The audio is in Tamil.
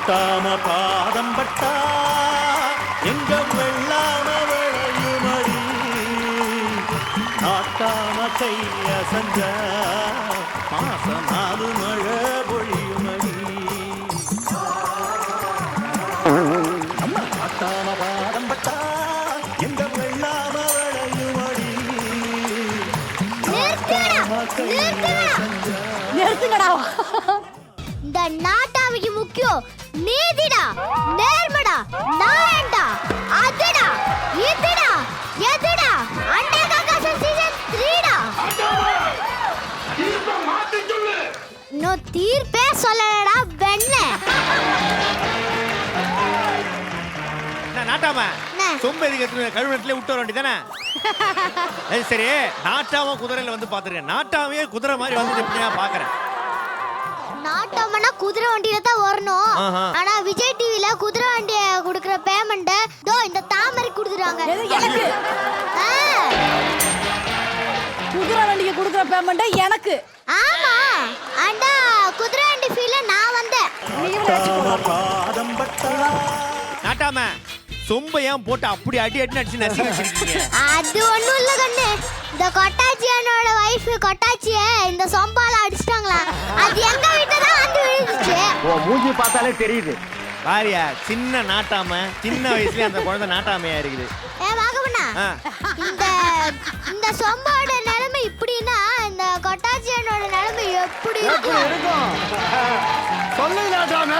நாட்டாம பாதம் பட்டா எங்க வெள்ளாம விளையுமடி, நாட்டாம கைய செஞ்ச மாசம் 4 மழை பொழியுமடி. நாட்டாம பாதம் பட்டா எங்க வெள்ளாம விளையுமடி, நாட்டாம கைய செஞ்ச. நிறுத்துங்கடா. இந்த நாட்டாமைக்கு முக்கியம் நீதிடா, நேர்மடா, நாயண்டா, அதுடா, இதுடா, எதுடா, அண்டே காக்காசன் சீசன் 3டா. நோ தீர்ப்பே சொல்லலடா பெண்ணே. நாட்டாம என்ன? சொம்பேதி கழுவத்துல விட்டு வர வேண்டியதானே? சரி, நாட்டாம குதிரையில வந்து பாத்துருக்கேன், நாட்டாமையே குதிரை மாதிரி வந்து எப்படியா பாக்குறேன். நாட்டாமனா குதிரை வண்டியில தான் வரணும். ஆஹா. ஆனா விஜய் டிவில குதிரை வண்டிய குடுக்குற பேமெண்ட் தோ இந்த தாமரை குடுக்குறாங்க. எது எனக்கு? ஆ. குதிரை வண்டிக்கு கொடுக்குற பேமெண்ட் எனக்கு. ஆமா, அண்டா குதிரை வண்டி ஃபீல நான் வந்தேன். நாட்டாம பாதம் பட்டா. நாட்டாம சொம்ப ஏன் போட்டு அப்படி அடி அடி அடிச்சு நசுக்கி வச்சிருக்கீங்க? அது ஒண்ணும் இல்ல கண்ணு, இந்த கொட்டாச்சியனோட வைஃப் கொட்டாச்சிய இந்த சொம்பால அடிச்சிட்டாங்களா, அது எங்க வீட்டுல தான் வந்து விழுந்துச்சு. ஓ மூஞ்சி பார்த்தாலே தெரியுது. பாரியா, சின்ன நாட்டாம சின்ன வயசுல அந்த குழந்தை நாட்டாமையா இருக்குது. ஏ வாகவண்ணா, இந்த இந்த சொம்போட நிலைமை இப்படின்னா இந்த கொட்டாச்சியனோட நிலைமை எப்படி இருக்கும்? சொல்லுங்க நாட்டாம.